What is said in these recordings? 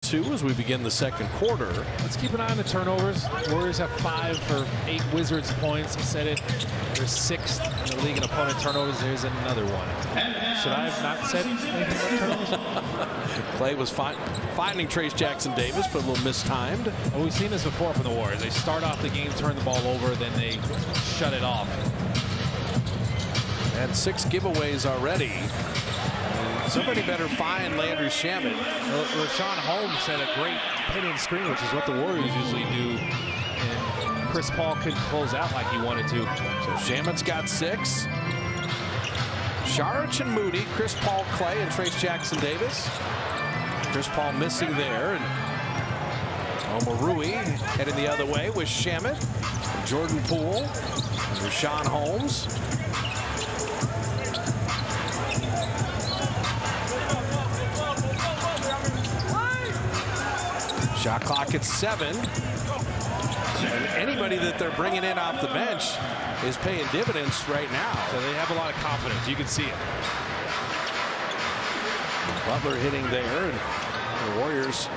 2 as we begin the second quarter. Let's keep an eye on the turnovers. Warriors have 5 for 8 Wizards points. I said it. They're 6th in the league in opponent turnovers. There's another one. Should I have not said anything about turnovers? Clay was finding Trayce Jackson-Davis, but a little mistimed. Well, we've seen this before from the Warriors. They start off the game, turn the ball over, then they shut it off. And 6 giveaways already. And somebody better find Landry Shamet. Rashawn Holmes had a great pin and screen, which is what the Warriors usually do. And Chris Paul couldn't close out like he wanted to. So Shamet's got 6. Saric and Moody, Chris Paul, Clay, and Trayce Jackson-Davis. Chris Paul missing there. And Omarui heading the other way with Shamet, Jordan Poole, and Rashawn Holmes. Shot clock at 7. And anybody that they're bringing in off the bench is paying dividends right now. So they have a lot of confidence. You can see it. Butler hitting there, and the Warriors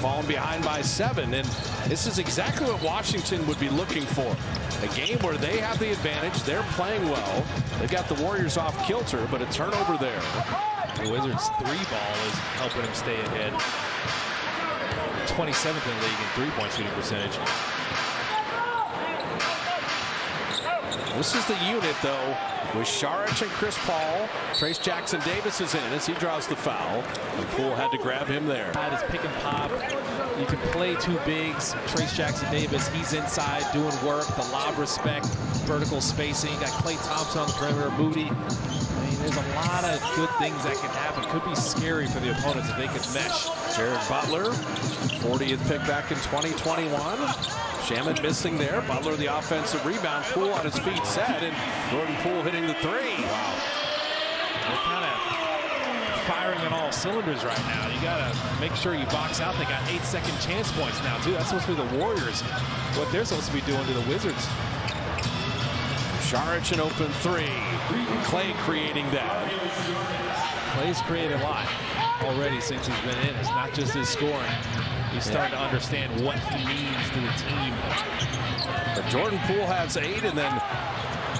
falling behind by 7. And this is exactly what Washington would be looking for. A game where they have the advantage. They're playing well. They've got the Warriors off kilter, but a turnover there. The Wizards' 3-ball is helping them stay ahead. 27th in the league in three-point shooting percentage. This is the unit, though, with Saric and Chris Paul. Trayce Jackson-Davis is in as he draws the foul. And Poole had to grab him there. That is pick and pop. You can play 2 bigs. Trayce Jackson-Davis, he's inside doing work. The lob respect, vertical spacing. You got Klay Thompson on the perimeter, Moody. I mean, there's a lot of good things that can happen. Could be scary for the opponents if they could mesh. Jared Butler, 40th pick back in 2021. Shamet missing there. Butler the offensive rebound. Poole on his feet set, and Jordan Poole hitting the 3. Wow. They're kind of firing on all cylinders right now. You got to make sure you box out. They got 8-second chance points now, too. That's supposed to be the Warriors. What they're supposed to be doing to the Wizards. Saric an open 3. Clay creating that. Clay's created a lot already since he's been in. It's not just his scoring. He's starting to understand what he means to the team. But Jordan Poole has 8, and then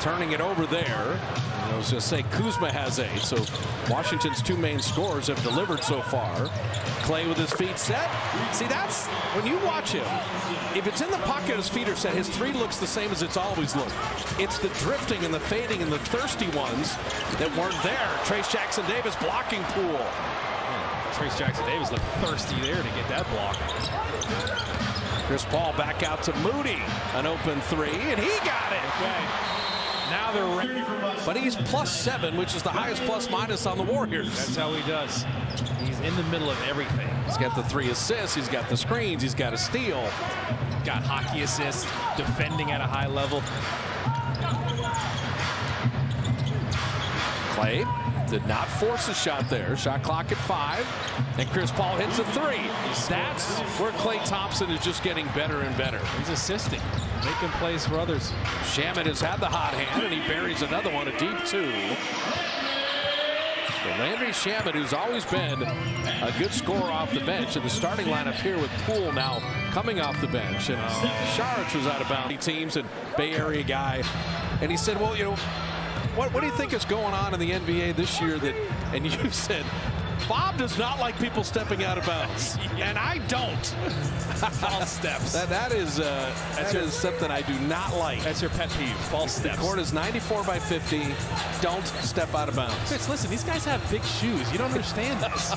turning it over there. I was going to say Kuzma has 8. So Washington's 2 main scorers have delivered so far. Clay with his feet set. See, that's when you watch him. If it's in the pocket, his feet are set. His 3 looks the same as it's always looked. It's the drifting and the fading and the thirsty ones that weren't there. Trayce Jackson-Davis blocking Poole. Trayce Jackson-Davis looked thirsty there to get that block. Chris Paul back out to Moody. An open 3, and he got it. Okay. Now they're ready. But he's +7, which is the highest plus-minus on the Warriors. That's how he does. He's in the middle of everything. He's got the 3 assists. He's got the screens. He's got a steal. Got hockey assists, defending at a high level. Clay did not force a shot there. Shot clock at 5. And Chris Paul hits a 3. That's where Klay Thompson is just getting better and better. He's assisting, making plays for others. Shamet has had the hot hand, and he buries another one, a deep 2. So Landry Shamet, who's always been a good scorer off the bench, in the starting lineup here with Poole now coming off the bench. And Saric was out of bounds. Teams and Bay Area guy. And he said, well, you know, what do you think is going on in the NBA this year that, and you said, Bob does not like people stepping out of bounds. And I don't. False steps. That is something I do not like. That's your pet peeve, false steps. The court is 94 by 50. Don't step out of bounds. Fitz, listen, these guys have big shoes. You don't understand this.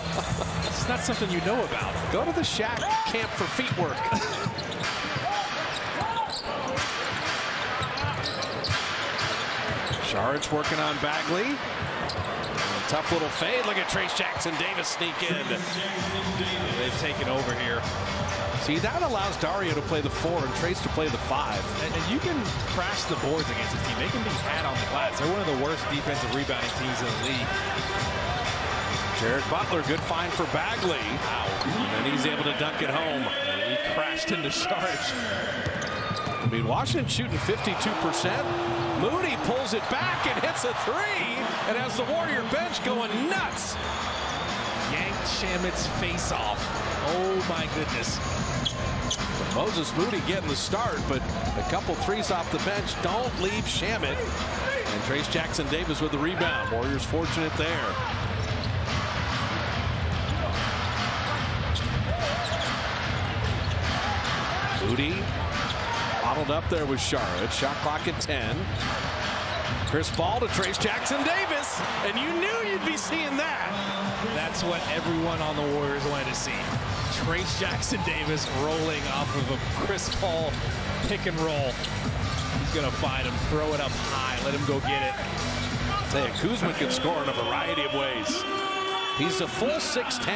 It's not something you know about. Go to the Shaq camp for feet work. Saric working on Bagley. Tough little fade. Look at Trayce Jackson-Davis sneak in. They've taken over here. See, that allows Dario to play the 4 and Trayce to play the 5. And you can crash the boards against this team. They can be had on the glass. They're one of the worst defensive rebounding teams in the league. Jared Butler, good find for Bagley. Wow. And he's able to dunk it home. And he crashed into Saric. I mean, Washington shooting 52%. Moody pulls it back and hits a 3, and has the Warrior bench going nuts. Yanked Shamet's face off. Oh, my goodness. Moses Moody getting the start, but a couple threes off the bench don't leave Shamet. And Trayce Jackson-Davis with the rebound. Warriors fortunate there. Moody bottled up there with Charlotte. Shot clock at 10. Chris Paul to Trayce Jackson-Davis, and you knew you'd be seeing that. That's what everyone on the Warriors wanted to see. Trayce Jackson-Davis rolling off of a Chris Paul pick and roll. He's going to find him, throw it up high, let him go get it. Say, Kuzma can score in a variety of ways. He's a full 6'10",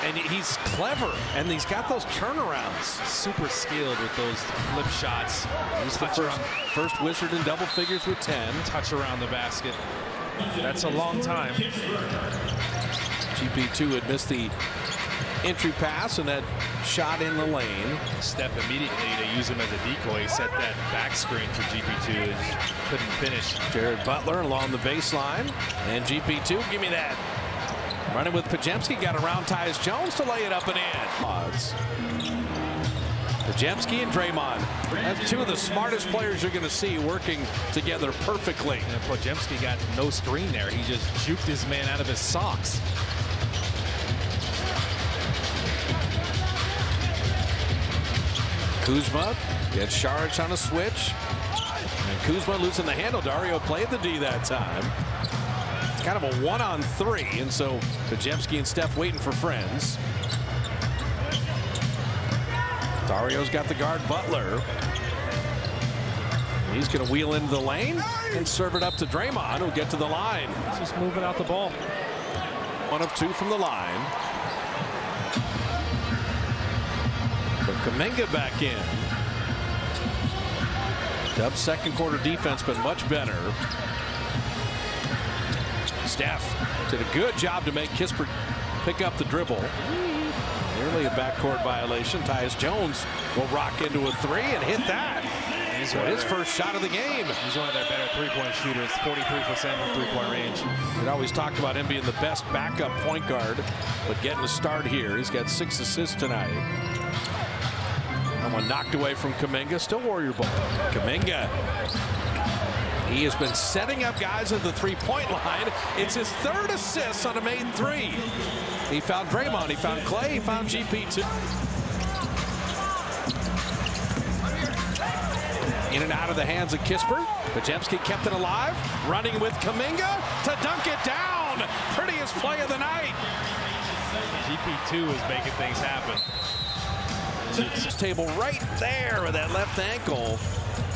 and he's clever, and he's got those turnarounds. Super skilled with those flip shots. He's the first Wizard in double figures with 10. Touch around the basket. That's a long time. GP2 had missed the entry pass and that shot in the lane. Steph immediately to use him as a decoy, set that back screen for GP2 and couldn't finish. Jared Butler along the baseline, and GP2, give me that. Running with Podziemski, got around Tyus Jones to lay it up and in. Odds. Podziemski and Draymond. That's two of the smartest players you're going to see working together perfectly. And Podziemski got no screen there. He just juked his man out of his socks. Kuzma gets Šarić on a switch. And Kuzma losing the handle. Dario played the D that time. It's kind of a 1-on-3, and so Podziemski and Steph waiting for friends. Dario's got the guard Butler. He's going to wheel into the lane and serve it up to Draymond, who'll get to the line. Just moving out the ball. 1 of 2 from the line. So Kuminga back in. Dub's second quarter defense been much better. Steph did a good job to make Kispert pick up the dribble. Nearly a backcourt violation. Tyus Jones will rock into a 3 and hit that. He's his first shot of the game. He's one of their better three-point shooters, 43% from three-point range. We'd always talked about him being the best backup point guard, but getting a start here. He's got 6 assists tonight. That one knocked away from Kuminga. Still Warrior ball. Kuminga. He has been setting up guys at the three-point line. It's his 3rd assist on a made 3. He found Draymond. He found Clay. He found GP2. In and out of the hands of Kispert. Podziemski kept it alive. Running with Kuminga to dunk it down. Prettiest play of the night. GP2 is making things happen. Table right there with that left ankle.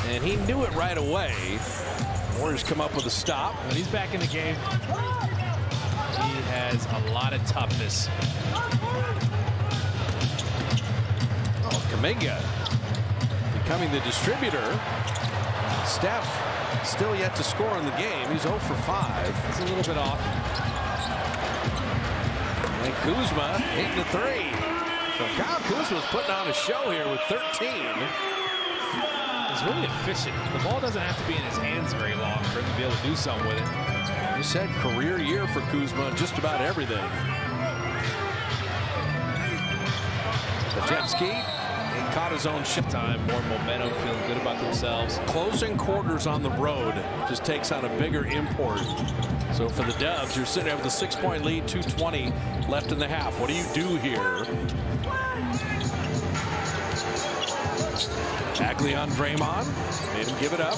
And he knew it right away. Warriors come up with a stop. When he's back in the game, he has a lot of toughness. Oh, Kuminga becoming the distributor. Steph still yet to score in the game. He's 0 for 5. He's a little bit off. And Kuzma hitting the 3. So Kyle Kuzma's putting on a show here with 13. He's really efficient. The ball doesn't have to be in his hands very long for him to be able to do something with it. You said career year for Kuzma on just about everything. Podziemski, he caught his own shot. Time, more momentum, feeling good about themselves. Closing quarters on the road just takes on a bigger import. So for the Dubs, you're sitting there with a 6-point lead, 2:20 left in the half. What do you do here? Bagley on Draymond. Made him give it up.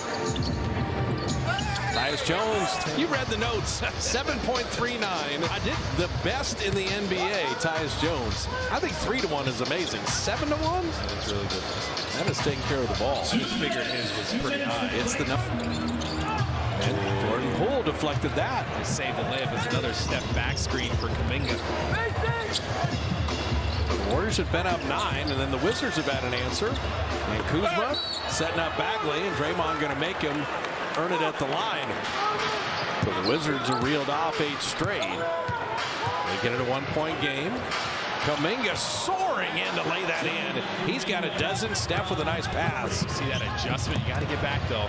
Tyus Jones, you read the notes. 7.39. I did. The best in the NBA, Tyus Jones. I think 3-1 is amazing. 7-1? That's really good. That is taking care of the ball. I just figured his was pretty high. It's the and Jordan Poole deflected that. They saved the layup. It's another step back screen for Kuminga. The Warriors have been up 9, and then the Wizards have had an answer. And Kuzma setting up Bagley, and Draymond going to make him earn it at the line. So the Wizards are reeled off 8 straight. They get it a 1-point game. Kuminga soaring in to lay that in. He's got a dozen. Steph with a nice pass. See that adjustment? You got to get back, though.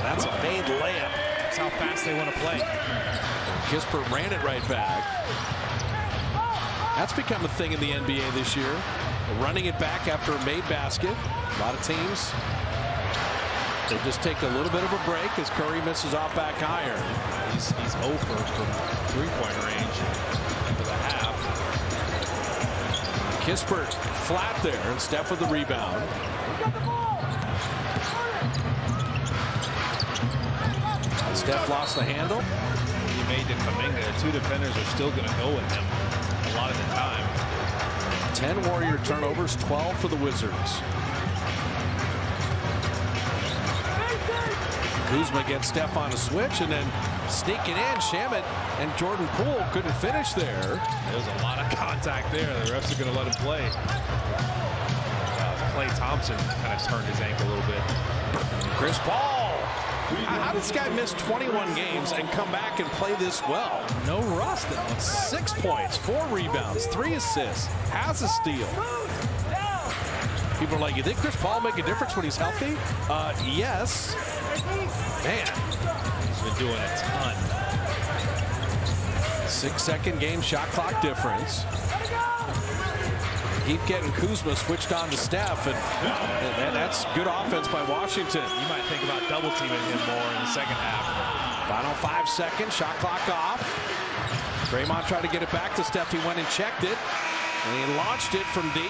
That's a made layup. That's how fast they want to play. Kispert ran it right back. That's become a thing in the NBA this year. Running it back after a made basket. A lot of teams, they just take a little bit of a break as Curry misses off back iron. He's over from three-point range for the half. Kispert flat there, and Steph with the rebound. Steph lost the handle. He made the Kuminga. The two defenders are still going to go with him a lot of the time. 10 Warrior turnovers, 12 for the Wizards. Kuzma gets Steph on a switch and then sneaking in. Shamet and Jordan Poole couldn't finish there. There's a lot of contact there. The refs are going to let him play. Klay Thompson kind of turned his ankle a little bit. Chris Paul. How did this guy miss 21 games and come back and play this well? No rust. 6 points, 4 rebounds, 3 assists, has a steal. People are like, you think Chris Paul make a difference when he's healthy? Yes. Man. He's been doing a ton. 6-second game shot clock difference. Keep getting Kuzma switched on to Steph, and that's good offense by Washington. You might think about double teaming him more in the second half. Final 5 seconds, shot clock off. Draymond tried to get it back to Steph. He went and checked it, and he launched it from deep.